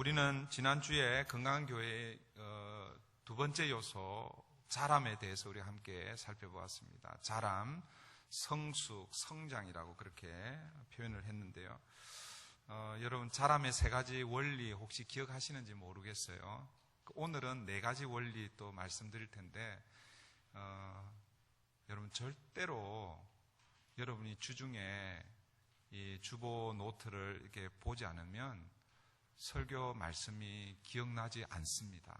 우리는 지난주에 건강한 교회의 두 번째 요소 자람에 대해서 우리 함께 살펴보았습니다. 자람, 성숙, 성장이라고 그렇게 표현을 했는데요. 여러분 자람의 세 가지 원리 혹시 기억하시는지 모르겠어요. 오늘은 네 가지 원리 또 말씀드릴 텐데 여러분 절대로 여러분이 주중에 이 주보 노트를 이렇게 보지 않으면 설교 말씀이 기억나지 않습니다.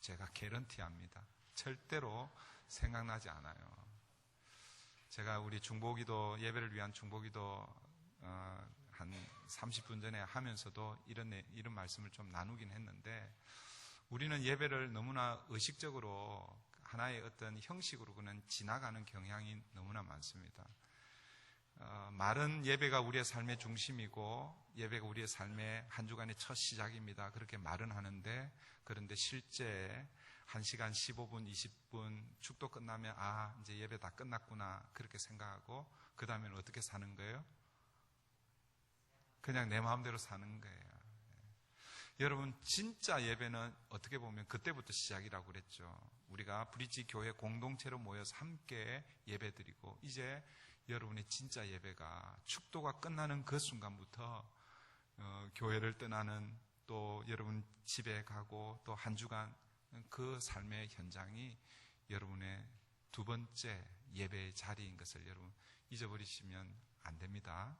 제가 개런티합니다. 절대로 생각나지 않아요. 제가 우리 중보기도 예배를 위한 중보기도 한 30분 전에 하면서도 이런 말씀을 좀 나누긴 했는데 우리는 예배를 너무나 의식적으로 하나의 어떤 형식으로 그냥 지나가는 경향이 너무나 많습니다. 말은 예배가 우리의 삶의 중심이고 예배가 우리의 삶의 한 주간의 첫 시작입니다. 그렇게 말은 하는데 그런데 실제 1시간 15분, 20분 축도 끝나면 이제 예배 다 끝났구나 그렇게 생각하고 그 다음에는 어떻게 사는 거예요? 그냥 내 마음대로 사는 거예요. 여러분 진짜 예배는 어떻게 보면 그때부터 시작이라고 그랬죠. 우리가 브릿지 교회 공동체로 모여서 함께 예배드리고 이제 여러분의 진짜 예배가 축도가 끝나는 그 순간부터 교회를 떠나는 또 여러분 집에 가고 또 한 주간 그 삶의 현장이 여러분의 두 번째 예배의 자리인 것을 여러분 잊어버리시면 안 됩니다.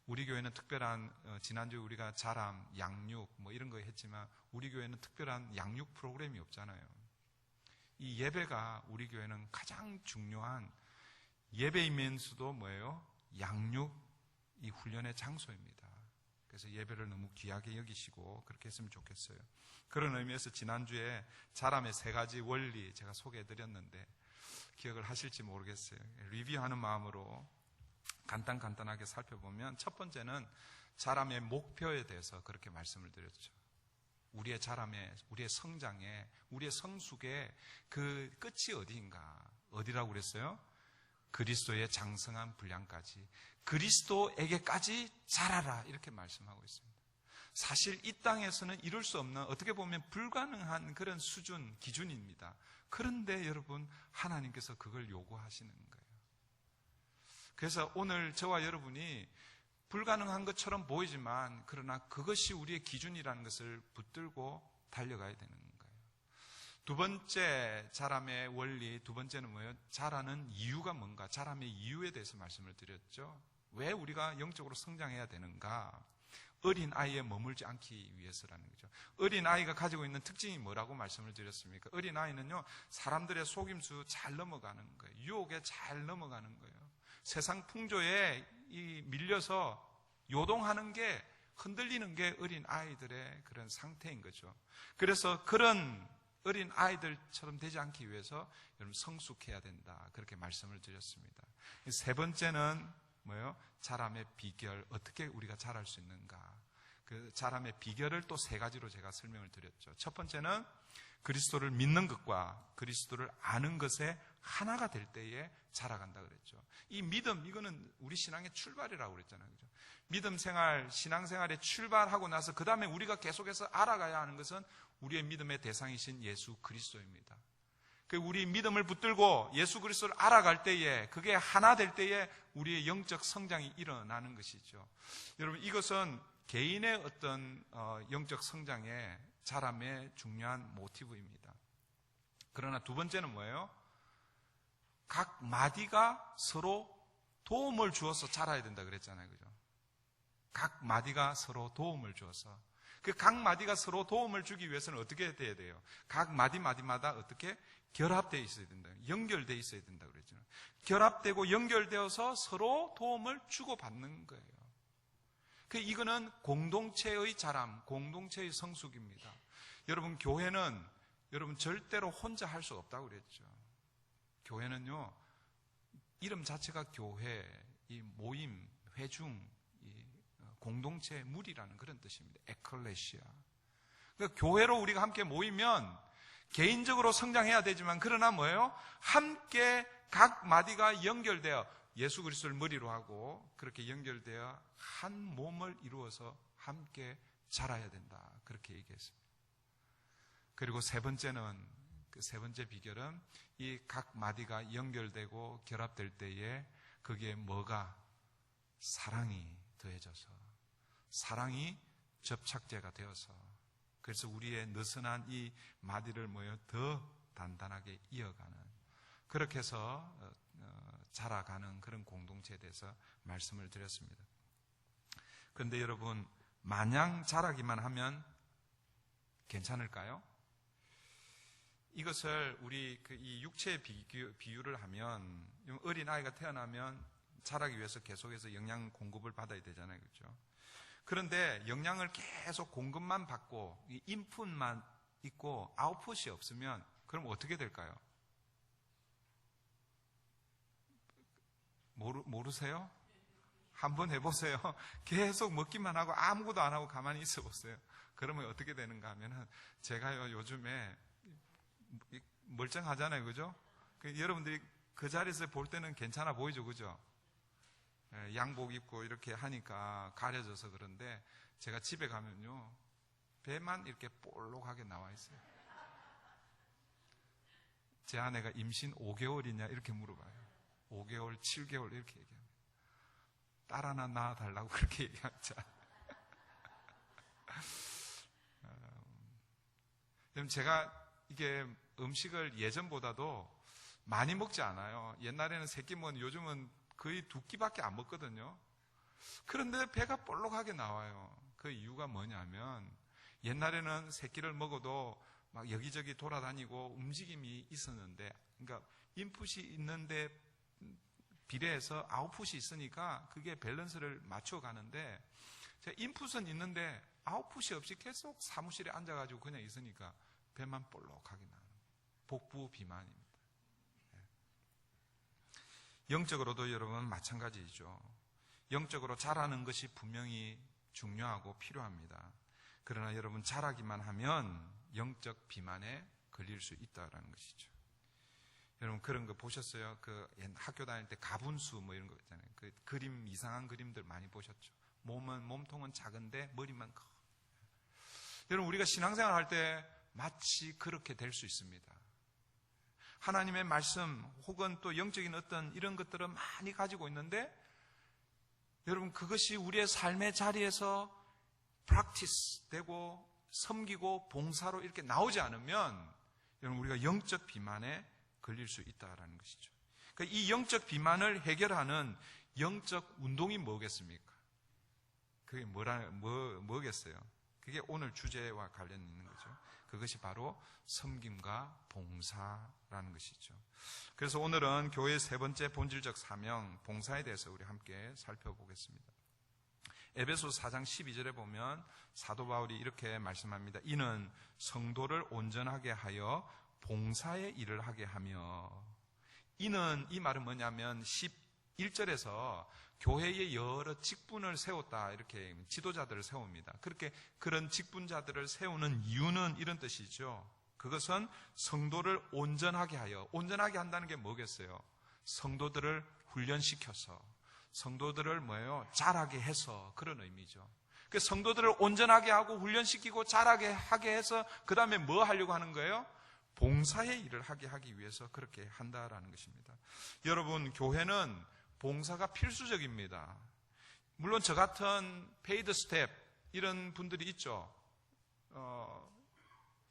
우리 교회는 특별한 지난주에 우리가 자람, 양육 뭐 이런 거 했지만 우리 교회는 특별한 양육 프로그램이 없잖아요. 이 예배가 우리 교회는 가장 중요한 예배이면서도 뭐예요? 양육 이 훈련의 장소입니다. 그래서 예배를 너무 귀하게 여기시고 그렇게 했으면 좋겠어요. 그런 의미에서 지난주에 자람의 세 가지 원리 제가 소개해드렸는데 기억을 하실지 모르겠어요. 리뷰하는 마음으로 간단하게 살펴보면 첫 번째는 자람의 목표에 대해서 그렇게 말씀을 드렸죠. 우리의 자람의, 우리의 성장의, 우리의 성숙의 그 끝이 어디라고 그랬어요? 그리스도의 장성한 분량까지 그리스도에게까지 자라라 이렇게 말씀하고 있습니다. 사실 이 땅에서는 이룰 수 없는 어떻게 보면 불가능한 그런 수준, 기준입니다. 그런데 여러분 하나님께서 그걸 요구하시는 거예요. 그래서 오늘 저와 여러분이 불가능한 것처럼 보이지만 그러나 그것이 우리의 기준이라는 것을 붙들고 달려가야 되는 거예요. 두 번째 자람의 원리, 두 번째는 뭐예요? 자라는 이유가 뭔가? 자람의 이유에 대해서 말씀을 드렸죠. 왜 우리가 영적으로 성장해야 되는가? 어린 아이에 머물지 않기 위해서라는 거죠. 어린 아이가 가지고 있는 특징이 뭐라고 말씀을 드렸습니까? 어린 아이는요, 사람들의 속임수 잘 넘어가는 거예요. 유혹에 잘 넘어가는 거예요. 세상 풍조에 밀려서 요동하는 게, 흔들리는 게 어린 아이들의 그런 상태인 거죠. 그래서 그런 어린 아이들처럼 되지 않기 위해서 여러분 성숙해야 된다. 그렇게 말씀을 드렸습니다. 세 번째는 뭐예요? 자람의 비결. 어떻게 우리가 자랄 수 있는가? 그 자람의 비결을 또 세 가지로 제가 설명을 드렸죠. 첫 번째는 그리스도를 믿는 것과 그리스도를 아는 것에 하나가 될 때에 자라간다 그랬죠. 이 믿음, 이거는 우리 신앙의 출발이라고 그랬잖아요. 그죠? 믿음 생활, 신앙 생활에 출발하고 나서 그 다음에 우리가 계속해서 알아가야 하는 것은 우리의 믿음의 대상이신 예수 그리스도입니다. 그 우리 믿음을 붙들고 예수 그리스도를 알아갈 때에 그게 하나 될 때에 우리의 영적 성장이 일어나는 것이죠. 여러분 이것은 개인의 어떤 영적 성장의 자람의 중요한 모티브입니다. 그러나 두 번째는 뭐예요? 각 마디가 서로 도움을 주어서 자라야 된다 그랬잖아요. 그죠? 각 마디가 서로 도움을 주어서 그 각 마디가 서로 도움을 주기 위해서는 어떻게 돼야 돼요? 각 마디마다 어떻게 결합되어 있어야 된다. 연결되어 있어야 된다 그랬잖아요. 결합되고 연결되어서 서로 도움을 주고받는 거예요. 이거는 공동체의 자람, 공동체의 성숙입니다. 여러분 교회는 여러분 절대로 혼자 할 수 없다고 그랬죠. 교회는요, 이름 자체가 교회, 이 모임, 회중, 공동체, 무리라는 그런 뜻입니다. 에클레시아. 그러니까 교회로 우리가 함께 모이면 개인적으로 성장해야 되지만 그러나 뭐예요? 함께 각 마디가 연결되어 예수 그리스도를 머리로 하고 그렇게 연결되어 한 몸을 이루어서 함께 자라야 된다. 그렇게 얘기했습니다. 그리고 세 번째는, 그 세 번째 비결은 이 각 마디가 연결되고 결합될 때에 거기에 뭐가? 사랑이 더해져서, 사랑이 접착제가 되어서, 그래서 우리의 느슨한 이 마디를 더 단단하게 이어가는, 그렇게 해서 자라가는 그런 공동체에 대해서 말씀을 드렸습니다. 그런데 여러분, 마냥 자라기만 하면 괜찮을까요? 이것을 우리 이 육체의 비유를 하면, 어린 아이가 태어나면 자라기 위해서 계속해서 영양 공급을 받아야 되잖아요, 그렇죠? 그런데 영양을 계속 공급만 받고 인풋만 있고 아웃풋이 없으면 그럼 어떻게 될까요? 모르세요? 한번 해보세요. 계속 먹기만 하고 아무것도 안 하고 가만히 있어 보세요. 그러면 어떻게 되는가 하면은, 제가요 요즘에 멀쩡하잖아요, 그죠? 여러분들이 그 자리에서 볼 때는 괜찮아 보이죠, 그죠? 양복 입고 이렇게 하니까 가려져서 그런데, 제가 집에 가면요 배만 이렇게 볼록하게 나와 있어요. 제 아내가 임신 5개월이냐 이렇게 물어봐요. 5개월, 7개월 이렇게 얘기합니다. 딸 하나 낳아달라고 그렇게 얘기하죠. 제가 이게 음식을 예전보다도 많이 먹지 않아요. 옛날에는 3끼 먹었는데 요즘은 거의 2끼밖에 안 먹거든요. 그런데 배가 볼록하게 나와요. 그 이유가 뭐냐면, 옛날에는 3끼를 먹어도 막 여기저기 돌아다니고 움직임이 있었는데, 그러니까 인풋이 있는데 비례해서 아웃풋이 있으니까 그게 밸런스를 맞춰가는데, 제가 인풋은 있는데 아웃풋이 없이 계속 사무실에 앉아가지고 그냥 있으니까 배만 볼록하게 나는 복부 비만입니다. 영적으로도 여러분 마찬가지죠. 영적으로 자라는 것이 분명히 중요하고 필요합니다. 그러나 여러분, 자라기만 하면 영적 비만에 걸릴 수 있다는 것이죠. 여러분, 그런 거 보셨어요? 학교 다닐 때 가분수 이런 거 있잖아요. 그 그림, 이상한 그림들 많이 보셨죠? 몸통은 작은데 머리만 커. 여러분, 우리가 신앙생활 할 때 마치 그렇게 될 수 있습니다. 하나님의 말씀 혹은 또 영적인 어떤 이런 것들을 많이 가지고 있는데, 여러분, 그것이 우리의 삶의 자리에서 프랙티스 되고 섬기고 봉사로 이렇게 나오지 않으면, 여러분, 우리가 영적 비만에 걸릴 수 있다는 것이죠. 그러니까 이 영적 비만을 해결하는 영적 운동이 뭐겠습니까? 그게 뭐겠어요? 그게 오늘 주제와 관련 있는 거죠. 그것이 바로 섬김과 봉사라는 것이죠. 그래서 오늘은 교회의 세 번째 본질적 사명, 봉사에 대해서 우리 함께 살펴보겠습니다. 에베소서 4장 12절에 보면 사도 바울이 이렇게 말씀합니다. 이는 성도를 온전하게 하여 봉사의 일을 하게 하며, 이는, 이 말은 뭐냐면 11절에서 교회의 여러 직분을 세웠다, 이렇게 지도자들을 세웁니다. 그런 직분자들을 세우는 이유는 이런 뜻이죠. 그것은 성도를 온전하게 하여, 온전하게 한다는 게 뭐겠어요? 성도들을 훈련시켜서, 성도들을 자라게 해서, 그런 의미죠. 그 성도들을 온전하게 하고 훈련시키고 자라게 하게 해서 그 다음에 뭐 하려고 하는 거예요? 봉사의 일을 하기 위해서 그렇게 한다라는 것입니다. 여러분, 교회는 봉사가 필수적입니다. 물론 저 같은 페이드 스텝 이런 분들이 있죠.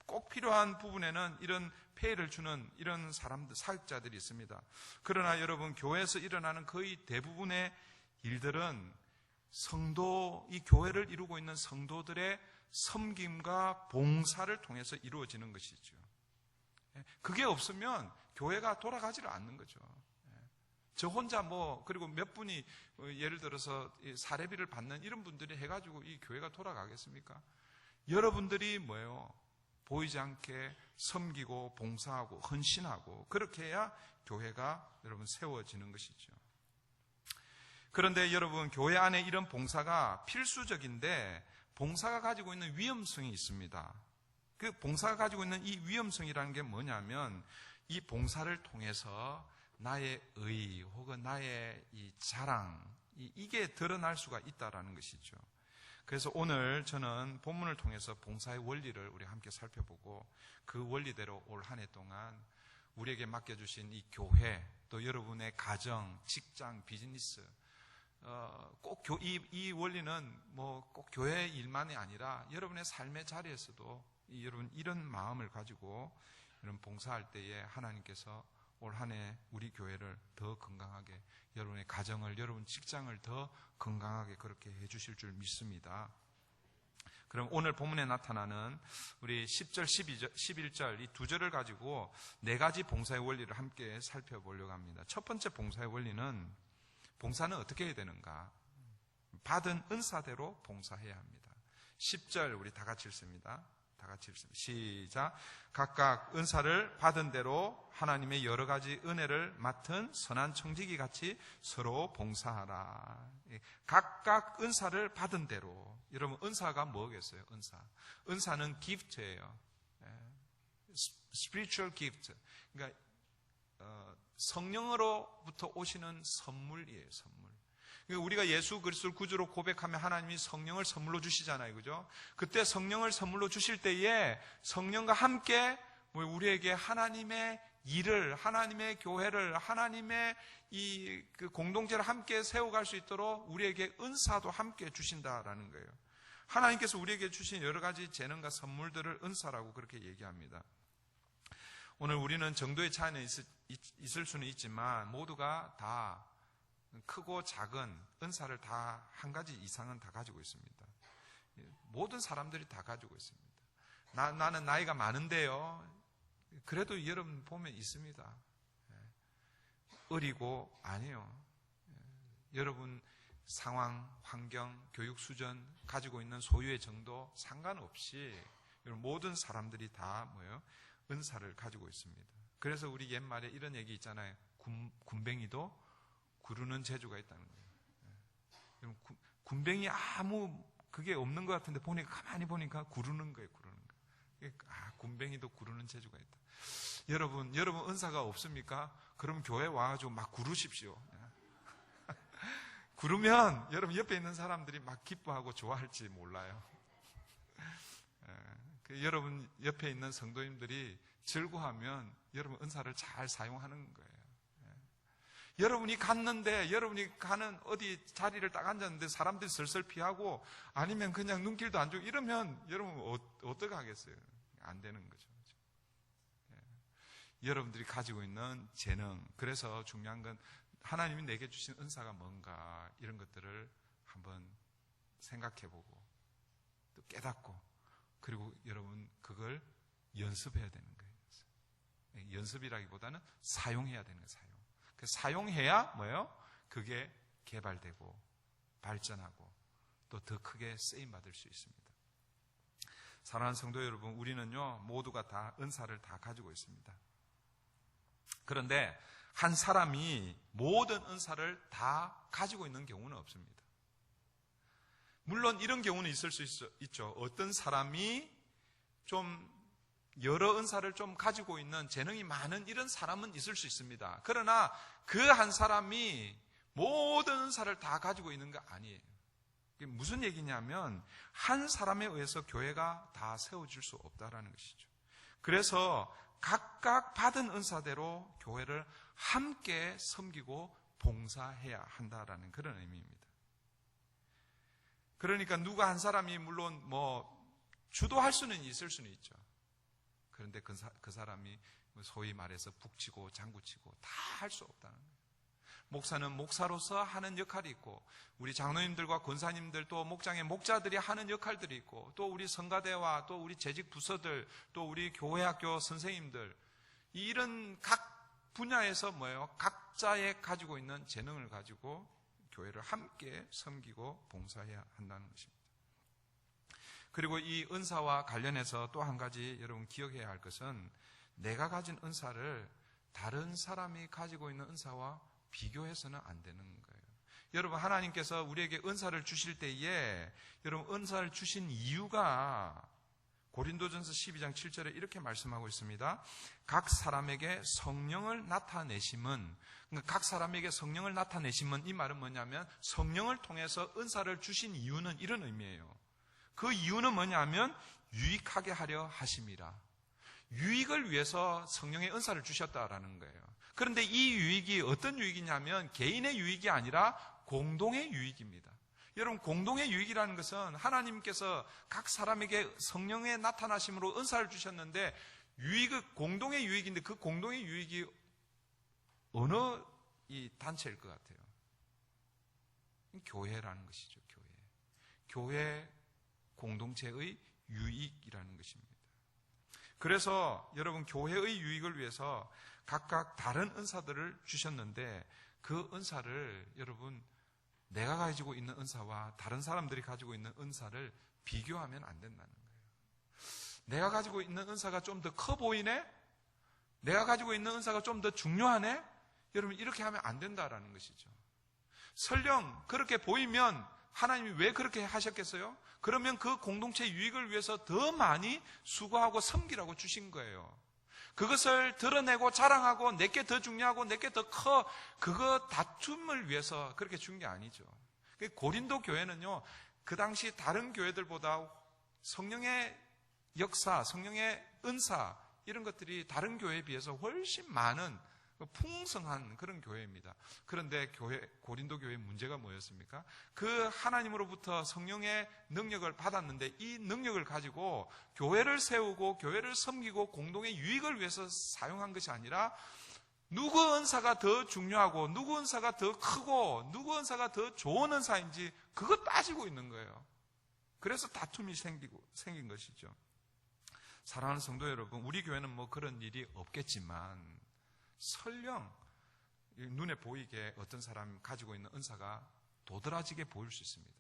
꼭 필요한 부분에는 이런 페이를 주는 이런 사람들, 사역자들이 있습니다. 그러나 여러분, 교회에서 일어나는 거의 대부분의 일들은 이 교회를 이루고 있는 성도들의 섬김과 봉사를 통해서 이루어지는 것이죠. 그게 없으면 교회가 돌아가지를 않는 거죠. 저 혼자 그리고 몇 분이 예를 들어서 사례비를 받는 이런 분들이 해가지고 이 교회가 돌아가겠습니까? 여러분들이 보이지 않게 섬기고 봉사하고 헌신하고 그렇게 해야 교회가 여러분 세워지는 것이죠. 그런데 여러분, 교회 안에 이런 봉사가 필수적인데 봉사가 가지고 있는 위험성이 있습니다. 그 봉사가 가지고 있는 이 위험성이라는 게 뭐냐면, 이 봉사를 통해서 나의 의 혹은 나의 이 자랑, 이게 드러날 수가 있다라는 것이죠. 그래서 오늘 저는 본문을 통해서 봉사의 원리를 우리 함께 살펴보고 그 원리대로 올 한 해 동안 우리에게 맡겨주신 이 교회, 또 여러분의 가정, 직장, 비즈니스, 꼭 이 원리는 뭐 꼭 교회 일만이 아니라 여러분의 삶의 자리에서도 여러분 이런 마음을 가지고 이런 봉사할 때에 하나님께서 올 한 해 우리 교회를 더 건강하게, 여러분의 가정을, 여러분 직장을 더 건강하게 그렇게 해주실 줄 믿습니다. 그럼 오늘 본문에 나타나는 우리 10절, 11절 이 두 절을 가지고 네 가지 봉사의 원리를 함께 살펴보려고 합니다. 첫 번째 봉사의 원리는, 봉사는 어떻게 해야 되는가? 받은 은사대로 봉사해야 합니다. 10절 우리 다 같이 읽습니다. 다 같이 읽습니다. 시작. 각각 은사를 받은 대로 하나님의 여러 가지 은혜를 맡은 선한 청지기 같이 서로 봉사하라. 각각 은사를 받은 대로. 여러분, 은사가 뭐겠어요? 은사는 기프트예요. spiritual gift. 그러니까 성령으로부터 오시는 선물이에요. 선물. 우리가 예수 그리스도를 구주로 고백하면 하나님이 성령을 선물로 주시잖아요. 그죠? 그때 성령을 선물로 주실 때에 성령과 함께 우리에게 하나님의 일을, 하나님의 교회를, 하나님의 그 공동체를 함께 세워갈 수 있도록 우리에게 은사도 함께 주신다라는 거예요. 하나님께서 우리에게 주신 여러 가지 재능과 선물들을 은사라고 그렇게 얘기합니다. 오늘 우리는 정도의 차이는 있을 수는 있지만 모두가 다 크고 작은 은사를 다 한 가지 이상은 다 가지고 있습니다. 모든 사람들이 다 가지고 있습니다. 나는 나이가 많은데요. 그래도 여러분 보면 있습니다. 어리고 아니요. 여러분 상황, 환경, 교육 수준, 가지고 있는 소유의 정도 상관없이 모든 사람들이 다 은사를 가지고 있습니다. 그래서 우리 옛말에 이런 얘기 있잖아요. 군뱅이도 구르는 재주가 있다는 거예요. 군뱅이 아무 그게 없는 것 같은데 가만히 보니까 구르는 거예요. 군뱅이도 구르는 재주가 있다. 여러분 은사가 없습니까? 그럼 교회 와가지고 막 구르십시오. 구르면 여러분 옆에 있는 사람들이 막 기뻐하고 좋아할지 몰라요. 여러분 옆에 있는 성도님들이 즐거워하면 여러분 은사를 잘 사용하는 거예요. 여러분이 갔는데, 여러분이 가는 어디 자리를 딱 앉았는데 사람들이 슬슬 피하고 아니면 그냥 눈길도 안 주고 이러면 여러분 어떻게 하겠어요? 안 되는 거죠. 여러분들이 가지고 있는 재능, 그래서 중요한 건 하나님이 내게 주신 은사가 뭔가 이런 것들을 한번 생각해보고 또 깨닫고, 그리고 여러분 그걸 연습해야 되는 거예요. 연습이라기보다는 사용해야 되는 거예요. 사용해야 그게 개발되고 발전하고 또 더 크게 쓰임받을 수 있습니다. 사랑하는 성도 여러분, 우리는요 모두가 다 은사를 다 가지고 있습니다. 그런데 한 사람이 모든 은사를 다 가지고 있는 경우는 없습니다. 물론 이런 경우는 있을 수 있죠. 어떤 사람이 좀 여러 은사를 좀 가지고 있는 재능이 많은 이런 사람은 있을 수 있습니다. 그러나 그 한 사람이 모든 은사를 다 가지고 있는 거 아니에요. 그게 무슨 얘기냐면 한 사람에 의해서 교회가 다 세워질 수 없다라는 것이죠. 그래서 각각 받은 은사대로 교회를 함께 섬기고 봉사해야 한다라는 그런 의미입니다. 그러니까 누가 한 사람이 물론 주도할 수는 있을 수는 있죠. 그런데 그 사람이 소위 말해서 북치고 장구치고 다 할 수 없다는 거예요. 목사는 목사로서 하는 역할이 있고, 우리 장로님들과 권사님들, 또 목장의 목자들이 하는 역할들이 있고, 또 우리 성가대와 또 우리 재직 부서들, 또 우리 교회학교 선생님들, 이런 각 분야에서 각자의 가지고 있는 재능을 가지고 교회를 함께 섬기고 봉사해야 한다는 것입니다. 그리고 이 은사와 관련해서 또 한 가지 여러분 기억해야 할 것은, 내가 가진 은사를 다른 사람이 가지고 있는 은사와 비교해서는 안 되는 거예요. 여러분, 하나님께서 우리에게 은사를 주실 때에 여러분 은사를 주신 이유가 고린도전서 12장 7절에 이렇게 말씀하고 있습니다. 각 사람에게 성령을 나타내심은, 그러니까 각 사람에게 성령을 나타내심은, 이 말은 뭐냐면 성령을 통해서 은사를 주신 이유는 이런 의미예요. 그 이유는 뭐냐면 유익하게 하려 하심이라. 유익을 위해서 성령의 은사를 주셨다라는 거예요. 그런데 이 유익이 어떤 유익이냐면 개인의 유익이 아니라 공동의 유익입니다. 여러분, 공동의 유익이라는 것은 하나님께서 각 사람에게 성령의 나타나심으로 은사를 주셨는데 공동의 유익인데 그 공동의 유익이 어느 이 단체일 것 같아요? 교회라는 것이죠. 교회 공동체의 유익이라는 것입니다. 그래서 여러분, 교회의 유익을 위해서 각각 다른 은사들을 주셨는데 그 은사를 여러분, 내가 가지고 있는 은사와 다른 사람들이 가지고 있는 은사를 비교하면 안 된다는 거예요. 내가 가지고 있는 은사가 좀 더 커 보이네? 내가 가지고 있는 은사가 좀 더 중요하네? 여러분, 이렇게 하면 안 된다라는 것이죠. 설령 그렇게 보이면 하나님이 왜 그렇게 하셨겠어요? 그러면 그 공동체 유익을 위해서 더 많이 수고하고 섬기라고 주신 거예요. 그것을 드러내고 자랑하고 내게 더 중요하고 내게 더 커, 그거 다툼을 위해서 그렇게 준 게 아니죠. 고린도 교회는요, 그 당시 다른 교회들보다 성령의 역사, 성령의 은사, 이런 것들이 다른 교회에 비해서 훨씬 많은 풍성한 그런 교회입니다. 그런데 고린도 교회의 문제가 뭐였습니까? 그 하나님으로부터 성령의 능력을 받았는데 이 능력을 가지고 교회를 세우고 교회를 섬기고 공동의 유익을 위해서 사용한 것이 아니라 누구 은사가 더 중요하고 누구 은사가 더 크고 누구 은사가 더 좋은 은사인지 그거 따지고 있는 거예요. 그래서 다툼이 생긴 것이죠. 사랑하는 성도 여러분, 우리 교회는 뭐 그런 일이 없겠지만 설령 눈에 보이게 어떤 사람이 가지고 있는 은사가 도드라지게 보일 수 있습니다.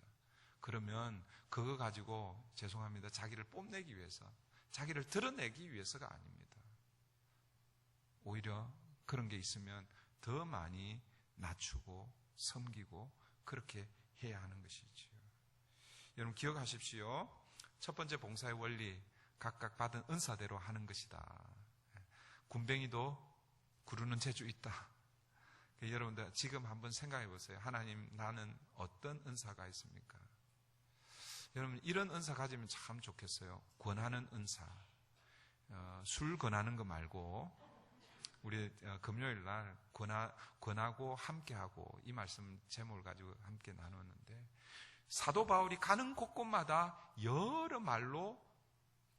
그러면 그거 가지고 죄송합니다, 자기를 뽐내기 위해서, 자기를 드러내기 위해서가 아닙니다. 오히려 그런 게 있으면 더 많이 낮추고 섬기고 그렇게 해야 하는 것이지요. 여러분 기억하십시오. 첫 번째 봉사의 원리, 각각 받은 은사대로 하는 것이다. 군뱅이도 구르는 재주 있다. 여러분들 지금 한번 생각해 보세요. 하나님, 나는 어떤 은사가 있습니까? 여러분, 이런 은사 가지면 참 좋겠어요. 권하는 은사. 술 권하는 거 말고 우리 금요일 날 권하고 함께하고, 이 말씀 제목을 가지고 함께 나눴는데, 사도 바울이 가는 곳곳마다 여러 말로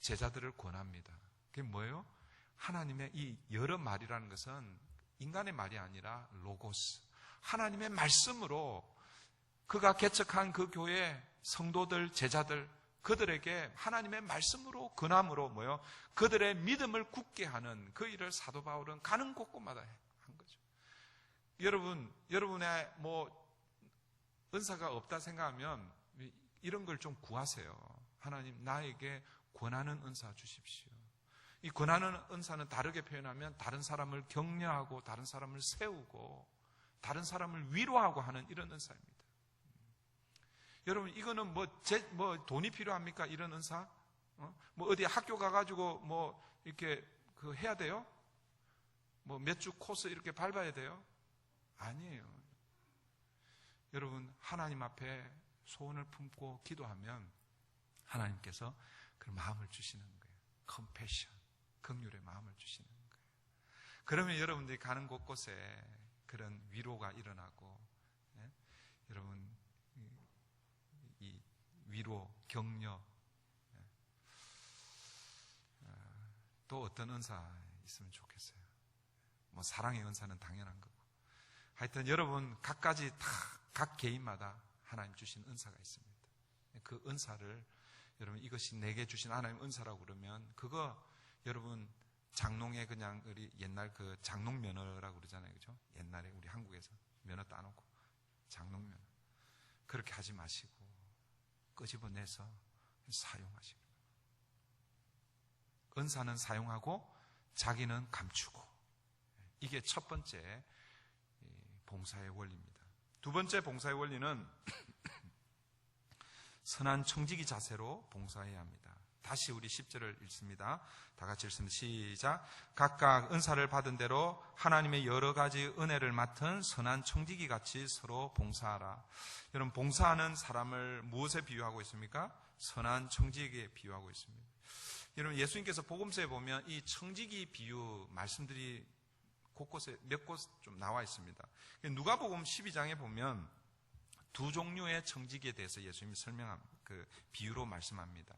제자들을 권합니다. 그게 뭐예요? 하나님의 이 여러 말이라는 것은 인간의 말이 아니라 로고스, 하나님의 말씀으로 그가 개척한 그 교회 성도들, 제자들, 그들에게 하나님의 말씀으로 권함으로 뭐요? 그들의 믿음을 굳게 하는 그 일을 사도 바울은 가는 곳곳마다 한 거죠. 여러분의 은사가 없다 생각하면 이런 걸 좀 구하세요. 하나님, 나에게 권하는 은사 주십시오. 이 권하는 은사는 다르게 표현하면 다른 사람을 격려하고 다른 사람을 세우고 다른 사람을 위로하고 하는 이런 은사입니다. 여러분, 이거는 돈이 필요합니까? 이런 은사? 어디 학교 가가지고 이렇게 해야 돼요? 몇 주 코스 이렇게 밟아야 돼요? 아니에요. 여러분, 하나님 앞에 소원을 품고 기도하면 하나님께서 그 마음을 주시는 거예요. 컴패션, 긍휼의 마음을 주시는 거예요. 그러면 여러분들이 가는 곳곳에 그런 위로가 일어나고, 여러분 이 위로, 격려, 또 어떤 은사 있으면 좋겠어요. 사랑의 은사는 당연한 거고, 하여튼 여러분 각가지 다 각 개인마다 하나님 주신 은사가 있습니다. 그 은사를 여러분, 이것이 내게 주신 하나님 은사라고 그러면 그거 여러분 장롱에 그냥 우리 옛날 그 장롱 면허라고 그러잖아요, 그죠? 옛날에 우리 한국에서 면허 따놓고 장롱 면허, 그렇게 하지 마시고 끄집어내서 사용하시고, 은사는 사용하고 자기는 감추고, 이게 첫 번째 봉사의 원리입니다. 두 번째 봉사의 원리는 선한 청지기 자세로 봉사해야 합니다. 다시 우리 10절을 읽습니다. 다 같이 읽습니다. 시작. 각각 은사를 받은 대로 하나님의 여러 가지 은혜를 맡은 선한 청지기 같이 서로 봉사하라. 여러분, 봉사하는 사람을 무엇에 비유하고 있습니까? 선한 청지기에 비유하고 있습니다. 여러분, 예수님께서 복음서에 보면 이 청지기 비유 말씀들이 곳곳에 몇 곳 좀 나와 있습니다. 누가복음 12장에 보면 두 종류의 청지기에 대해서 예수님이 설명한 그 비유로 말씀합니다.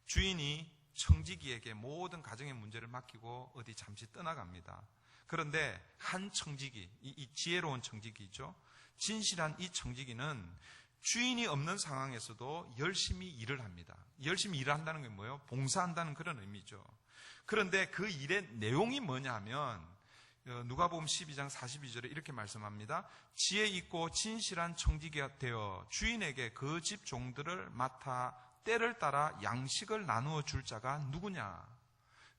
주인이 청지기에게 모든 가정의 문제를 맡기고 어디 잠시 떠나갑니다. 그런데 한 청지기, 이 지혜로운 청지기죠. 진실한 이 청지기는 주인이 없는 상황에서도 열심히 일을 합니다. 열심히 일을 한다는 게 뭐예요? 봉사한다는 그런 의미죠. 그런데 그 일의 내용이 뭐냐 하면 누가복음 12장 42절에 이렇게 말씀합니다. 지혜 있고 진실한 청지기가 되어 주인에게 그 집 종들을 맡아 때를 따라 양식을 나누어 줄 자가 누구냐?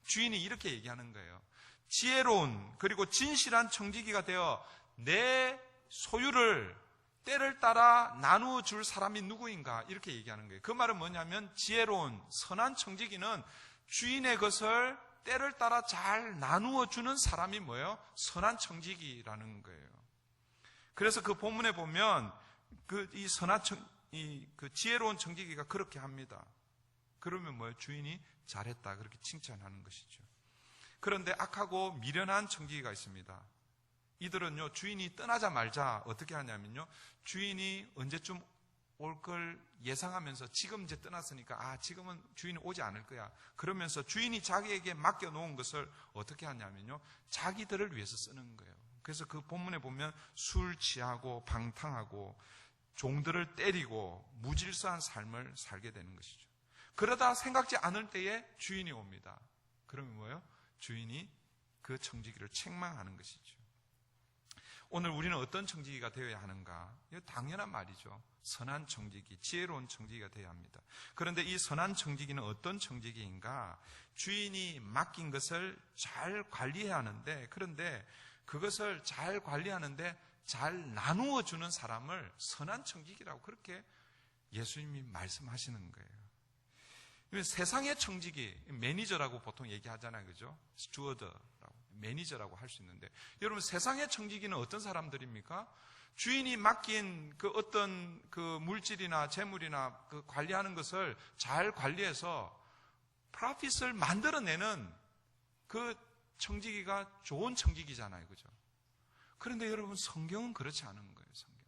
주인이 이렇게 얘기하는 거예요. 지혜로운 그리고 진실한 청지기가 되어 내 소유를 때를 따라 나누어 줄 사람이 누구인가? 이렇게 얘기하는 거예요. 그 말은 뭐냐면 지혜로운 선한 청지기는 주인의 것을 때를 따라 잘 나누어 주는 사람이 뭐예요? 선한 청지기라는 거예요. 그래서 그 본문에 보면 그 지혜로운 청지기가 그렇게 합니다. 그러면 뭐예요? 주인이 잘했다 그렇게 칭찬하는 것이죠. 그런데 악하고 미련한 청지기가 있습니다. 이들은요, 주인이 떠나자마자 어떻게 하냐면요, 주인이 언제쯤 올 걸 예상하면서 지금 이제 떠났으니까 지금은 주인이 오지 않을 거야. 그러면서 주인이 자기에게 맡겨놓은 것을 어떻게 하냐면요, 자기들을 위해서 쓰는 거예요. 그래서 그 본문에 보면 술 취하고 방탕하고 종들을 때리고 무질서한 삶을 살게 되는 것이죠. 그러다 생각지 않을 때에 주인이 옵니다. 그러면 뭐예요? 주인이 그 청지기를 책망하는 것이죠. 오늘 우리는 어떤 청지기가 되어야 하는가? 이거 당연한 말이죠. 선한 청지기, 지혜로운 청지기가 되어야 합니다. 그런데 이 선한 청지기는 어떤 청지기인가? 주인이 맡긴 것을 잘 관리해야 하는데, 그런데 그것을 잘 관리하는데 잘 나누어 주는 사람을 선한 청지기라고 그렇게 예수님이 말씀하시는 거예요. 세상의 청지기, 매니저라고 보통 얘기하잖아요. 그죠? 스튜어드라고, 매니저라고 할 수 있는데, 여러분, 세상의 청지기는 어떤 사람들입니까? 주인이 맡긴 그 어떤 그 물질이나 재물이나 그 관리하는 것을 잘 관리해서 프로핏을 만들어내는 그 청지기가 좋은 청지기잖아요. 그죠? 그런데 여러분, 성경은 그렇지 않은 거예요. 성경은.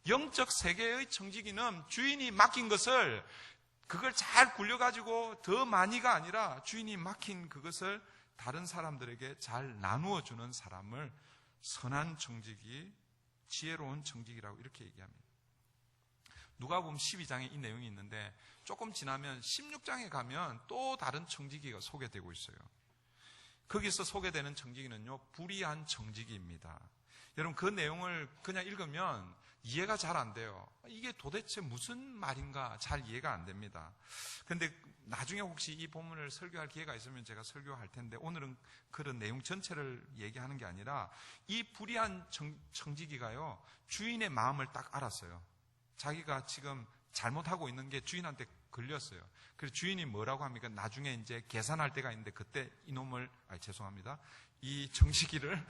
영적 세계의 청지기는 주인이 맡긴 것을 그걸 잘 굴려가지고 더 많이가 아니라 주인이 맡긴 그것을 다른 사람들에게 잘 나누어 주는 사람을 선한 청지기, 지혜로운 청지기라고 이렇게 얘기합니다. 누가복음 12장에 이 내용이 있는데 조금 지나면 16장에 가면 또 다른 청지기가 소개되고 있어요. 거기서 소개되는 청지기는요, 불의한 청지기입니다. 여러분, 그 내용을 그냥 읽으면 이해가 잘 안 돼요. 이게 도대체 무슨 말인가 잘 이해가 안 됩니다. 그런데 나중에 혹시 이 본문을 설교할 기회가 있으면 제가 설교할 텐데, 오늘은 그런 내용 전체를 얘기하는 게 아니라 이 불의한 청지기가요, 주인의 마음을 딱 알았어요. 자기가 지금 잘못하고 있는 게 주인한테 걸렸어요. 그래서 주인이 뭐라고 합니까? 나중에 이제 계산할 때가 있는데 그때 이놈을, 죄송합니다. 이 청지기를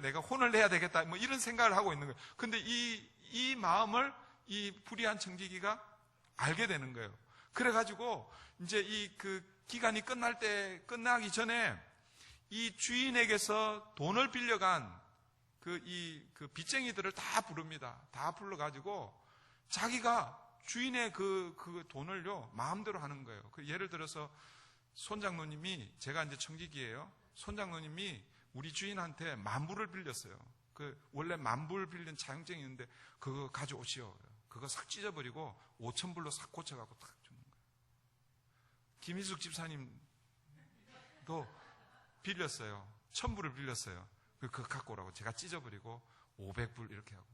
내가 혼을 내야 되겠다. 뭐 이런 생각을 하고 있는 거예요. 근데 이 마음을 이 불의한 청지기가 알게 되는 거예요. 그래가지고 이제 그 기간이 끝나기 전에 이 주인에게서 돈을 빌려간 그 빚쟁이들을 다 부릅니다. 다 불러가지고 자기가 주인의 그 돈을요, 마음대로 하는 거예요. 예를 들어서 손장로님이, 제가 이제 청지기예요. 손장로님이 우리 주인한테 10,000불을 빌렸어요. 원래 10,000불 빌린 차용증이 있는데 그거 가져오시오. 그거 싹 찢어버리고 5,000불로 싹 고쳐갖고 딱 주는 거예요. 김희숙 집사님도 빌렸어요. 1,000불을 빌렸어요. 그거 갖고 오라고 제가 찢어버리고 500불 이렇게 하고.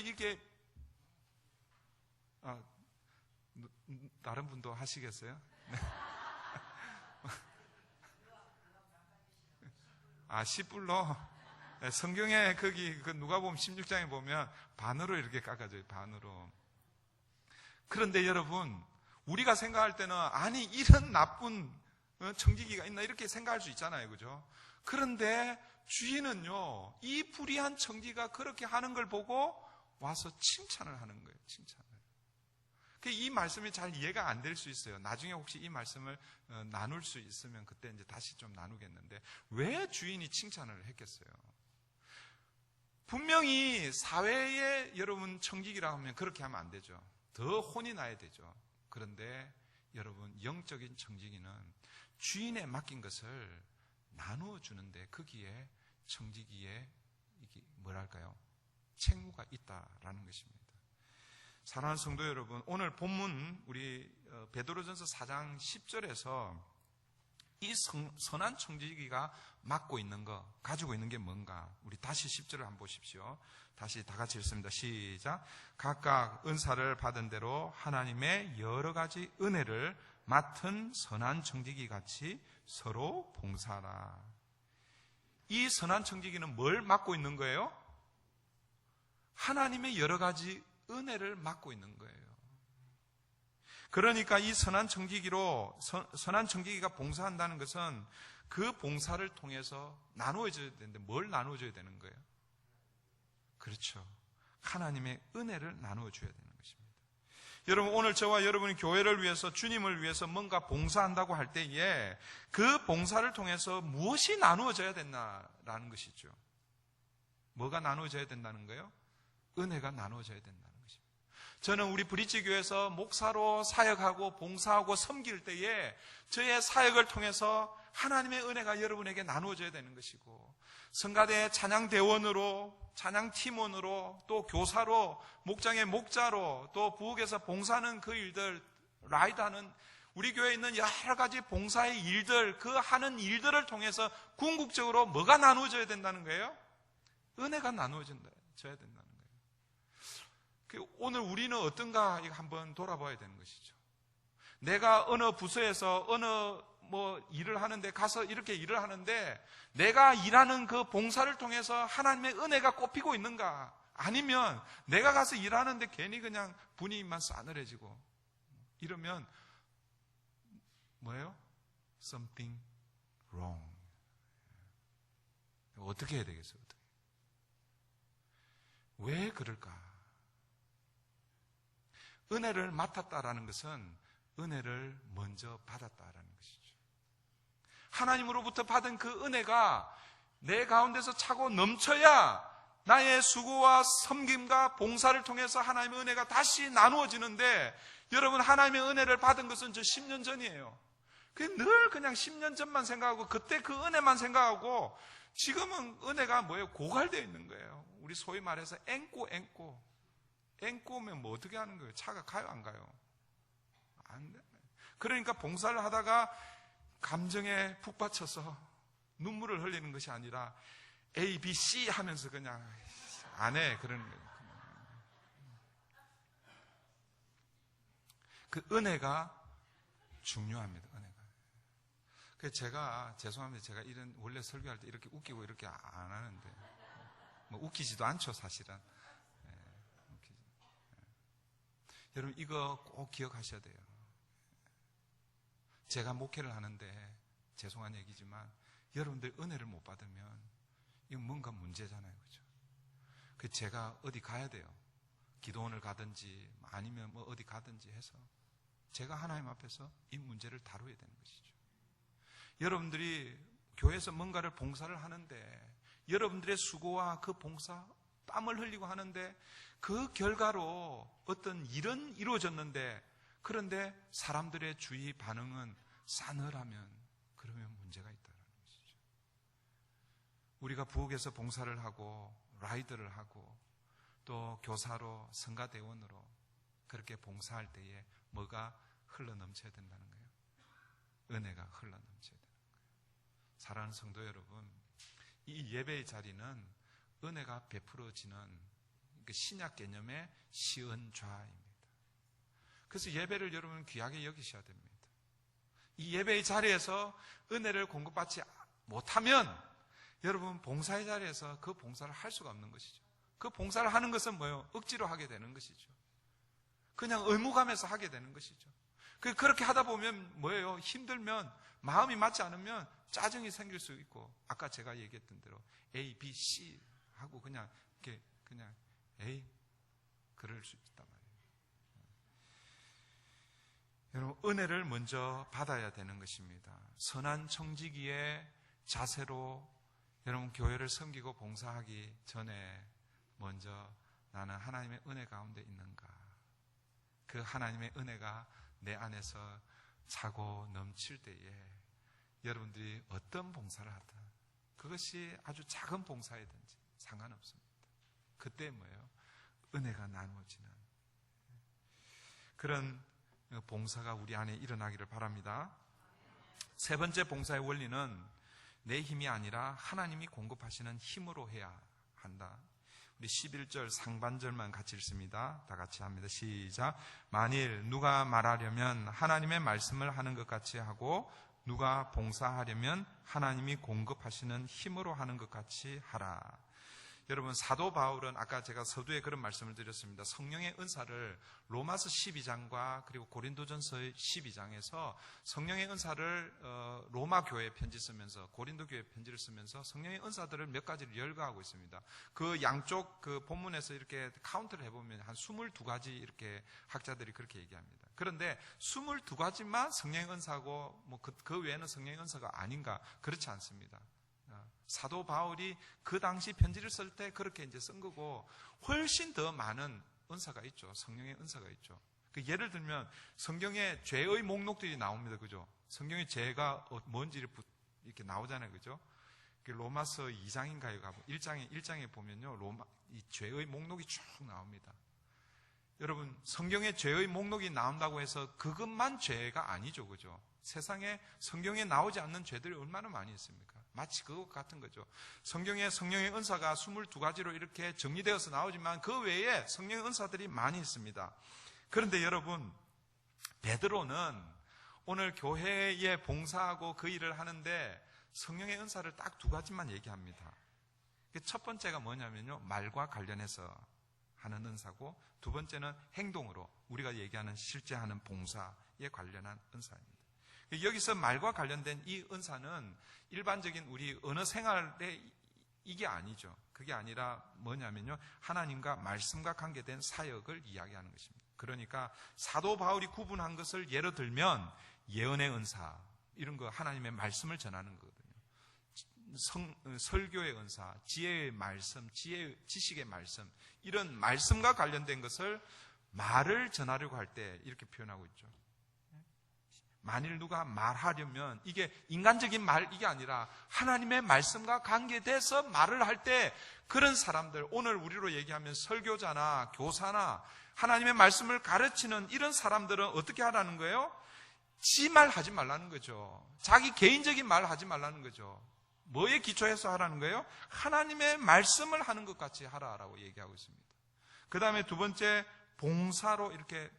이게 다른 분도 하시겠어요? 네. 10불로? 네, 성경에 누가복음 16장에 보면 반으로 이렇게 깎아줘요. 반으로. 그런데 여러분, 우리가 생각할 때는 아니 이런 나쁜 청지기가 있나 이렇게 생각할 수 있잖아요. 그죠? 그런데 주인은요, 이 불의한 청지기가 그렇게 하는 걸 보고 와서 칭찬을 하는 거예요. 칭찬을. 이 말씀이 잘 이해가 안 될 수 있어요. 나중에 혹시 이 말씀을 나눌 수 있으면 그때 이제 다시 좀 나누겠는데, 왜 주인이 칭찬을 했겠어요? 분명히 사회에 여러분 청지기라 하면 그렇게 하면 안 되죠. 더 혼이 나야 되죠. 그런데 여러분, 영적인 청지기는 주인에 맡긴 것을 나누어 주는데 거기에 청지기에 이게 뭐랄까요? 책무가 있다라는 것입니다. 사랑하는 성도 여러분, 오늘 본문 우리 베드로전서 4장 10절에서 이 선한 청지기가 맡고 있는 거, 가지고 있는 게 뭔가? 우리 다시 10절을 한번 보십시오. 다시 다 같이 읽습니다. 시작. 각각 은사를 받은 대로 하나님의 여러 가지 은혜를 맡은 선한 청지기 같이 서로 봉사하라. 이 선한 청지기는 뭘 맡고 있는 거예요? 하나님의 여러 가지 은혜를 맡고 있는 거예요. 그러니까 이 선한 청지기가 봉사한다는 것은 그 봉사를 통해서 나누어져야 되는데 뭘 나누어줘야 되는 거예요? 그렇죠. 하나님의 은혜를 나누어줘야 되는 것입니다. 여러분, 오늘 저와 여러분이 교회를 위해서, 주님을 위해서 뭔가 봉사한다고 할 때에 그 봉사를 통해서 무엇이 나누어져야 된다라는 것이죠. 뭐가 나누어져야 된다는 거예요? 은혜가 나누어져야 된다는 것입니다. 저는 우리 브릿지 교회에서 목사로 사역하고 봉사하고 섬길 때에 저의 사역을 통해서 하나님의 은혜가 여러분에게 나누어져야 되는 것이고, 성가대 찬양대원으로, 찬양팀원으로, 또 교사로, 목장의 목자로, 또 부엌에서 봉사하는 그 일들, 라이드하는 우리 교회에 있는 여러 가지 봉사의 일들, 그 하는 일들을 통해서 궁극적으로 뭐가 나누어져야 된다는 거예요? 은혜가 나누어져야 된다는 거예요. 오늘 우리는 어떤가 한번 돌아봐야 되는 것이죠. 내가 어느 부서에서 어느 일을 하는데 가서 이렇게 일을 하는데 내가 일하는 그 봉사를 통해서 하나님의 은혜가 꼽히고 있는가? 아니면 내가 가서 일하는데 괜히 그냥 분위기만 싸늘해지고 이러면 뭐예요? Something wrong. 어떻게 해야 되겠어요? 왜 그럴까? 은혜를 맡았다라는 것은 은혜를 먼저 받았다라는 것이죠. 하나님으로부터 받은 그 은혜가 내 가운데서 차고 넘쳐야 나의 수고와 섬김과 봉사를 통해서 하나님의 은혜가 다시 나누어지는데, 여러분, 하나님의 은혜를 받은 것은 저 10년 전이에요. 늘 그냥 10년 전만 생각하고 그때 그 은혜만 생각하고, 지금은 은혜가 뭐예요? 고갈되어 있는 거예요. 우리 소위 말해서 앵꼬면 뭐 어떻게 하는 거예요? 차가 가요, 안 가요? 안 돼. 그러니까 봉사를 하다가 감정에 푹 받쳐서 눈물을 흘리는 것이 아니라 A, B, C 하면서 그냥 안 해. 그런 거예요. 그 은혜가 중요합니다. 은혜가. 그래서 제가 죄송합니다. 제가 이런 원래 설교할 때 이렇게 웃기고 이렇게 안 하는데 웃기지도 않죠, 사실은. 여러분, 이거 꼭 기억하셔야 돼요. 제가 목회를 하는데 죄송한 얘기지만 여러분들 은혜를 못 받으면 이건 뭔가 문제잖아요. 그죠? 그래서 제가 어디 가야 돼요. 기도원을 가든지 아니면 어디 가든지 해서 제가 하나님 앞에서 이 문제를 다뤄야 되는 것이죠. 여러분들이 교회에서 뭔가를 봉사를 하는데 여러분들의 수고와 그 봉사, 땀을 흘리고 하는데 그 결과로 어떤 일은 이루어졌는데, 그런데 사람들의 주위 반응은 싸늘하면 그러면 문제가 있다는 것이죠. 우리가 부엌에서 봉사를 하고 라이드를 하고 또 교사로 성가대원으로 그렇게 봉사할 때에 뭐가 흘러넘쳐야 된다는 거예요? 은혜가 흘러넘쳐야 되는 거예요. 사랑하는 성도 여러분, 이 예배의 자리는 은혜가 베풀어지는 신약 개념의 시은좌입니다. 그래서 예배를 여러분 귀하게 여기셔야 됩니다. 이 예배의 자리에서 은혜를 공급받지 못하면 여러분 봉사의 자리에서 그 봉사를 할 수가 없는 것이죠. 그 봉사를 하는 것은 뭐예요? 억지로 하게 되는 것이죠. 그냥 의무감에서 하게 되는 것이죠. 그렇게 하다 보면 뭐예요? 힘들면, 마음이 맞지 않으면 짜증이 생길 수 있고, 아까 제가 얘기했던 대로 A, B, C 하고 그냥 A 그럴 수 있단 말이에요. 여러분, 은혜를 먼저 받아야 되는 것입니다. 선한 청지기의 자세로 여러분 교회를 섬기고 봉사하기 전에 먼저 나는 하나님의 은혜 가운데 있는가? 그 하나님의 은혜가 내 안에서 차고 넘칠 때에 여러분들이 어떤 봉사를 하든 그것이 아주 작은 봉사이든지 상관없습니다. 그때 뭐예요? 은혜가 나누어지는 그런 봉사가 우리 안에 일어나기를 바랍니다. 세 번째 봉사의 원리는 내 힘이 아니라 하나님이 공급하시는 힘으로 해야 한다. 우리 11절 상반절만 같이 읽습니다. 다 같이 합니다. 시작. 만일 누가 말하려면 하나님의 말씀을 하는 것 같이 하고 누가 봉사하려면 하나님이 공급하시는 힘으로 하는 것 같이 하라. 여러분, 사도 바울은 아까 제가 서두에 그런 말씀을 드렸습니다. 성령의 은사를 로마서 12장과 그리고 고린도전서 12장에서 성령의 은사를 로마 교회에 편지 쓰면서 고린도 교회에 편지를 쓰면서 성령의 은사들을 몇 가지를 열거하고 있습니다. 그 양쪽 그 본문에서 이렇게 카운트를 해보면 한 22가지 이렇게 학자들이 그렇게 얘기합니다. 그런데 22가지만 성령의 은사고 뭐 그 외에는 성령의 은사가 아닌가? 그렇지 않습니다. 사도 바울이 그 당시 편지를 쓸 때 그렇게 이제 쓴 거고 훨씬 더 많은 은사가 있죠. 성령의 은사가 있죠. 예를 들면 성경에 죄의 목록들이 나옵니다. 그죠? 성경에 죄가 뭔지 이렇게 나오잖아요. 그죠? 로마서 2장인가요? 1장에 보면요. 이 죄의 목록이 쭉 나옵니다. 여러분, 성경에 죄의 목록이 나온다고 해서 그것만 죄가 아니죠. 그죠? 세상에 성경에 나오지 않는 죄들이 얼마나 많이 있습니까? 마치 그것 같은 거죠. 성경에 성령의 은사가 22가지로 이렇게 정리되어서 나오지만 그 외에 성령의 은사들이 많이 있습니다. 그런데 여러분, 베드로는 오늘 교회에 봉사하고 그 일을 하는데 성령의 은사를 딱 2가지만 얘기합니다. 첫 번째가 뭐냐면요, 말과 관련해서 하는 은사고, 두 번째는 행동으로 우리가 얘기하는 실제 하는 봉사에 관련한 은사입니다. 여기서 말과 관련된 이 은사는 일반적인 우리 언어 생활의 이게 아니죠. 그게 아니라 뭐냐면요, 하나님과 말씀과 관계된 사역을 이야기하는 것입니다. 그러니까 사도 바울이 구분한 것을 예로 들면 예언의 은사, 이런 거 하나님의 말씀을 전하는 거거든요. 설교의 은사, 지혜의 말씀, 지식의 말씀, 이런 말씀과 관련된 것을 말을 전하려고 할 때 이렇게 표현하고 있죠. 만일 누가 말하려면 이게 인간적인 말 이게 아니라 하나님의 말씀과 관계돼서 말을 할 때 그런 사람들, 오늘 우리로 얘기하면 설교자나 교사나 하나님의 말씀을 가르치는 이런 사람들은 어떻게 하라는 거예요? 지 말 하지 말라는 거죠. 자기 개인적인 말 하지 말라는 거죠. 뭐에 기초해서 하라는 거예요? 하나님의 말씀을 하는 것 같이 하라라고 얘기하고 있습니다. 그 다음에 두 번째, 봉사로 이렇게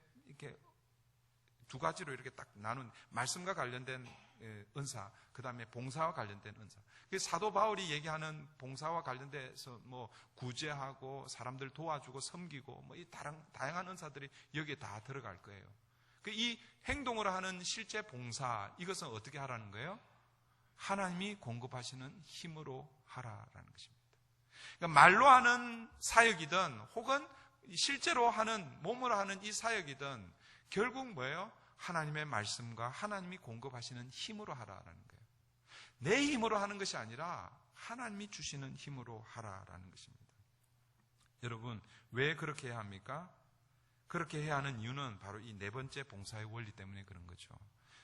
2가지로 이렇게 딱 나눈 말씀과 관련된 은사, 그 다음에 봉사와 관련된 은사. 사도 바울이 얘기하는 봉사와 관련돼서 뭐 구제하고 사람들 도와주고 섬기고 뭐 이 다양한 은사들이 여기에 다 들어갈 거예요. 이 행동으로 하는 실제 봉사, 이것은 어떻게 하라는 거예요? 하나님이 공급하시는 힘으로 하라라는 것입니다. 그러니까 말로 하는 사역이든 혹은 실제로 하는 몸으로 하는 이 사역이든 결국 뭐예요? 하나님의 말씀과 하나님이 공급하시는 힘으로 하라라는 거예요. 내 힘으로 하는 것이 아니라 하나님이 주시는 힘으로 하라라는 것입니다. 여러분, 왜 그렇게 해야 합니까? 그렇게 해야 하는 이유는 바로 이 네 번째 봉사의 원리 때문에 그런 거죠.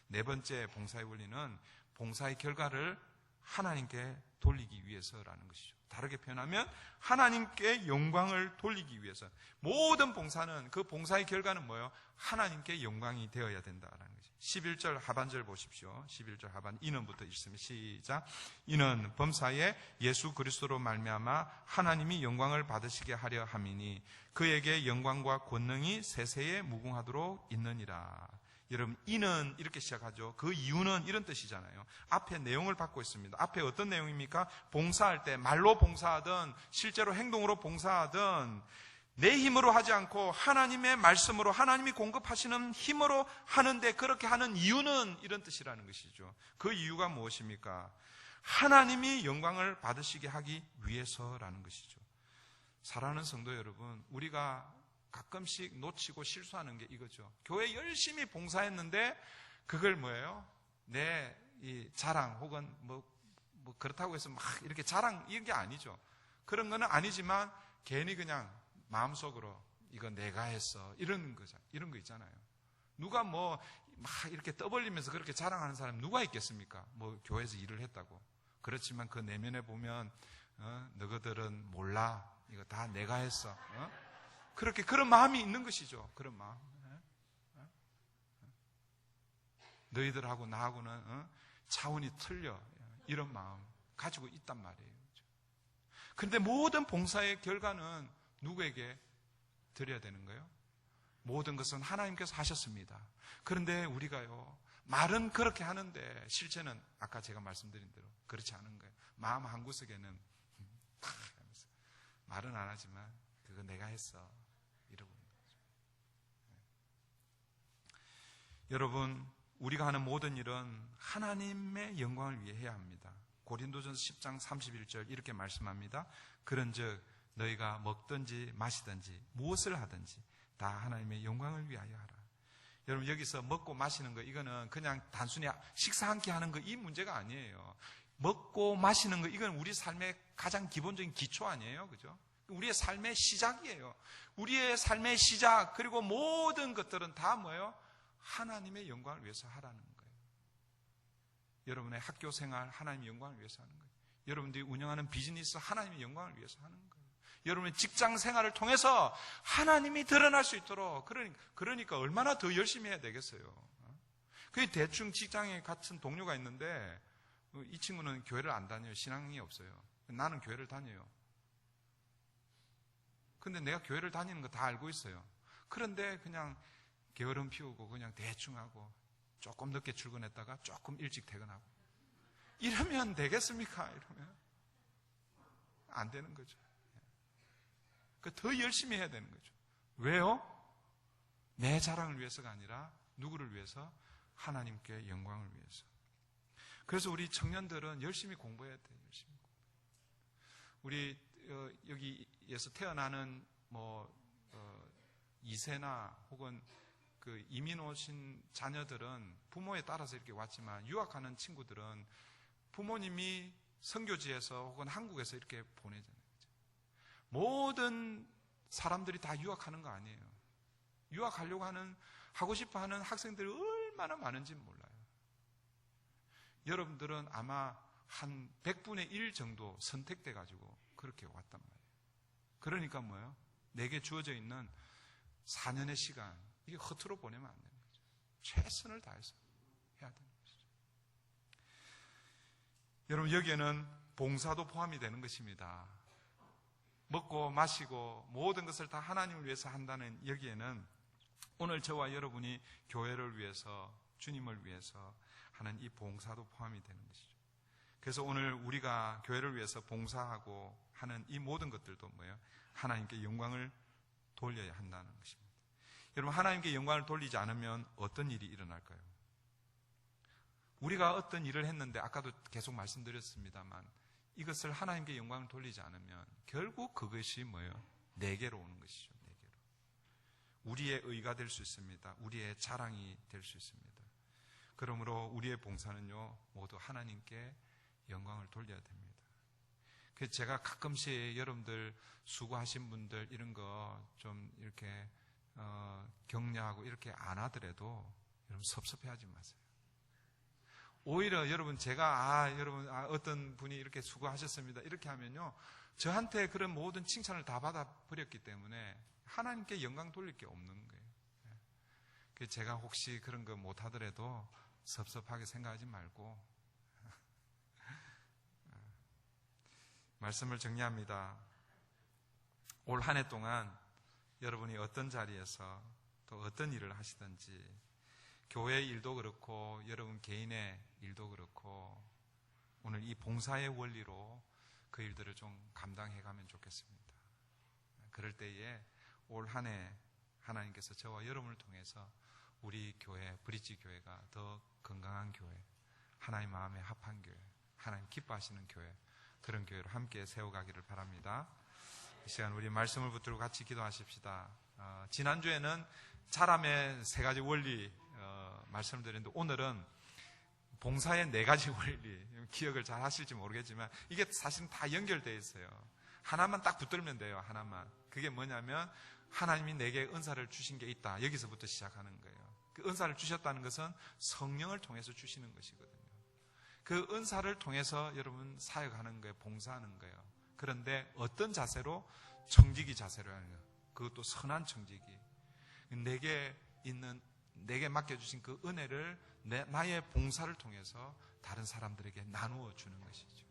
네 번째 봉사의 원리는 봉사의 결과를 하나님께 돌리기 위해서라는 것이죠. 다르게 표현하면 하나님께 영광을 돌리기 위해서. 모든 봉사는, 그 봉사의 결과는 뭐예요? 하나님께 영광이 되어야 된다라는 거죠. 11절 하반절 보십시오. 11절 하반 이는부터 읽습니다. 시작. 이는 범사에 예수 그리스도로 말미암아 하나님이 영광을 받으시게 하려 함이니 그에게 영광과 권능이 세세에 무궁하도록 있느니라. 여러분, 이는 이렇게 시작하죠. 그 이유는 이런 뜻이잖아요. 앞에 내용을 받고 있습니다. 앞에 어떤 내용입니까? 봉사할 때 말로 봉사하든 실제로 행동으로 봉사하든 내 힘으로 하지 않고 하나님의 말씀으로 하나님이 공급하시는 힘으로 하는데 그렇게 하는 이유는 이런 뜻이라는 것이죠. 그 이유가 무엇입니까? 하나님이 영광을 받으시게 하기 위해서라는 것이죠. 사랑하는 성도 여러분, 우리가 가끔씩 놓치고 실수하는 게 이거죠. 교회 열심히 봉사했는데 그걸 뭐예요? 내 이 자랑 혹은 뭐 그렇다고 해서 막 이렇게 자랑 이런 게 아니죠. 그런 거는 아니지만 괜히 그냥 마음속으로 이거 내가 했어 이런 거죠. 이런 거 있잖아요. 누가 뭐 막 이렇게 떠벌리면서 그렇게 자랑하는 사람 누가 있겠습니까? 뭐 교회에서 일을 했다고. 그렇지만 그 내면에 보면 너희들은 몰라. 이거 다 내가 했어. 그렇게 그런 마음이 있는 것이죠. 그런 마음. 너희들하고 나하고는 차원이 틀려. 이런 마음 가지고 있단 말이에요. 그런데 모든 봉사의 결과는 누구에게 드려야 되는 거예요? 모든 것은 하나님께서 하셨습니다. 그런데 우리가요, 말은 그렇게 하는데 실제는 아까 제가 말씀드린 대로 그렇지 않은 거예요. 마음 한구석에는 말은 안 하지만 그거 내가 했어 이러고 있는 거죠. 여러분, 우리가 하는 모든 일은 하나님의 영광을 위해 해야 합니다. 고린도전서 10장 31절 이렇게 말씀합니다. 그런즉 너희가 먹든지 마시든지 무엇을 하든지 다 하나님의 영광을 위하여 하라. 여러분, 여기서 먹고 마시는 거 이거는 그냥 단순히 식사 한 끼 하는 거 이 문제가 아니에요. 먹고 마시는 거 이건 우리 삶의 가장 기본적인 기초 아니에요. 그죠? 우리의 삶의 시작이에요. 우리의 삶의 시작 그리고 모든 것들은 다 뭐예요? 하나님의 영광을 위해서 하라는 거예요. 여러분의 학교 생활 하나님의 영광을 위해서 하는 거예요. 여러분들이 운영하는 비즈니스 하나님의 영광을 위해서 하는 거예요. 여러분의 직장 생활을 통해서 하나님이 드러날 수 있도록 그러니까 얼마나 더 열심히 해야 되겠어요. 그 대충 직장에 같은 동료가 있는데 이 친구는 교회를 안 다녀요. 신앙이 없어요. 나는 교회를 다녀요. 근데 내가 교회를 다니는 거 다 알고 있어요. 그런데 그냥 게으름 피우고 그냥 대충 하고 조금 늦게 출근했다가 조금 일찍 퇴근하고 이러면 되겠습니까? 이러면 안 되는 거죠. 더 열심히 해야 되는 거죠. 왜요? 내 자랑을 위해서가 아니라 누구를 위해서? 하나님께 영광을 위해서. 그래서 우리 청년들은 열심히 공부해야 돼요. 열심히. 우리 여기에서 태어나는 뭐 2세나 혹은 그 이민 오신 자녀들은 부모에 따라서 이렇게 왔지만 유학하는 친구들은 부모님이 선교지에서 혹은 한국에서 이렇게 보내잖아요. 모든 사람들이 다 유학하는 거 아니에요. 유학하려고 하고 싶어 하는 학생들이 얼마나 많은지 몰라요. 여러분들은 아마 한 100분의 1 정도 선택돼 가지고 그렇게 왔단 말이에요. 그러니까 뭐예요? 내게 주어져 있는 4년의 시간 이게 허투루 보내면 안 되는 거죠. 최선을 다해서 해야 되는 것이죠. 여러분, 여기에는 봉사도 포함이 되는 것입니다. 먹고 마시고 모든 것을 다 하나님을 위해서 한다는 여기에는 오늘 저와 여러분이 교회를 위해서 주님을 위해서 하는 이 봉사도 포함이 되는 것이죠. 그래서 오늘 우리가 교회를 위해서 봉사하고 하는 이 모든 것들도 뭐예요? 하나님께 영광을 돌려야 한다는 것입니다. 여러분, 하나님께 영광을 돌리지 않으면 어떤 일이 일어날까요? 우리가 어떤 일을 했는데 아까도 계속 말씀드렸습니다만 이것을 하나님께 영광을 돌리지 않으면 결국 그것이 뭐예요? 내게로 오는 것이죠. 내게로. 우리의 의가 될 수 있습니다. 우리의 자랑이 될 수 있습니다. 그러므로 우리의 봉사는요 모두 하나님께 영광을 돌려야 됩니다. 그래서 제가 가끔씩 여러분들 수고하신 분들 이런 거 좀 이렇게 격려하고 이렇게 안 하더라도 여러분 섭섭해하지 마세요. 오히려 여러분 제가 여러분 어떤 분이 이렇게 수고하셨습니다 이렇게 하면요 저한테 그런 모든 칭찬을 다 받아버렸기 때문에 하나님께 영광 돌릴 게 없는 거예요. 그래서 제가 혹시 그런 거 못하더라도 섭섭하게 생각하지 말고 말씀을 정리합니다. 올 한 해 동안 여러분이 어떤 자리에서 또 어떤 일을 하시든지 교회 일도 그렇고 여러분 개인의 일도 그렇고 오늘 이 봉사의 원리로 그 일들을 좀 감당해 가면 좋겠습니다. 그럴 때에 올 한 해 하나님께서 저와 여러분을 통해서 우리 교회, 브릿지 교회가 더 건강한 교회, 하나님 마음에 합한 교회, 하나님 기뻐하시는 교회, 그런 교회로 함께 세워가기를 바랍니다. 이 시간 우리 말씀을 붙들고 같이 기도하십시다. 지난주에는 자람의 3가지 원리 말씀을 드렸는데, 오늘은 봉사의 4가지 원리, 기억을 잘 하실지 모르겠지만 이게 사실은 다 연결되어 있어요. 하나만 딱 붙들면 돼요. 하나만. 그게 뭐냐면 하나님이 내게 은사를 주신 게 있다. 여기서부터 시작하는 거예요. 그 은사를 주셨다는 것은 성령을 통해서 주시는 것이거든요. 그 은사를 통해서 여러분 사역하는 거예요. 봉사하는 거예요. 그런데 어떤 자세로? 청지기 자세로 하는 거예요. 그것도 선한 청지기. 내게 맡겨주신 그 은혜를 나의 봉사를 통해서 다른 사람들에게 나누어 주는 것이죠.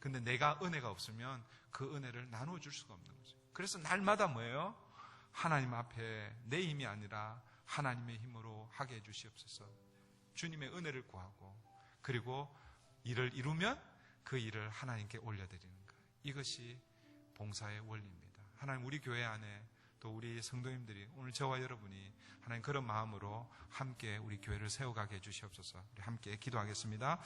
근데 내가 은혜가 없으면 그 은혜를 나누어 줄 수가 없는 거죠. 그래서 날마다 뭐예요? 하나님 앞에 내 힘이 아니라 하나님의 힘으로 하게 해주시옵소서. 주님의 은혜를 구하고, 그리고 일을 이루면 그 일을 하나님께 올려드리는 거예요. 이것이 봉사의 원리입니다. 하나님, 우리 교회 안에 또 우리 성도님들이, 오늘 저와 여러분이 하나님 그런 마음으로 함께 우리 교회를 세워가게 해주시옵소서. 우리 함께 기도하겠습니다.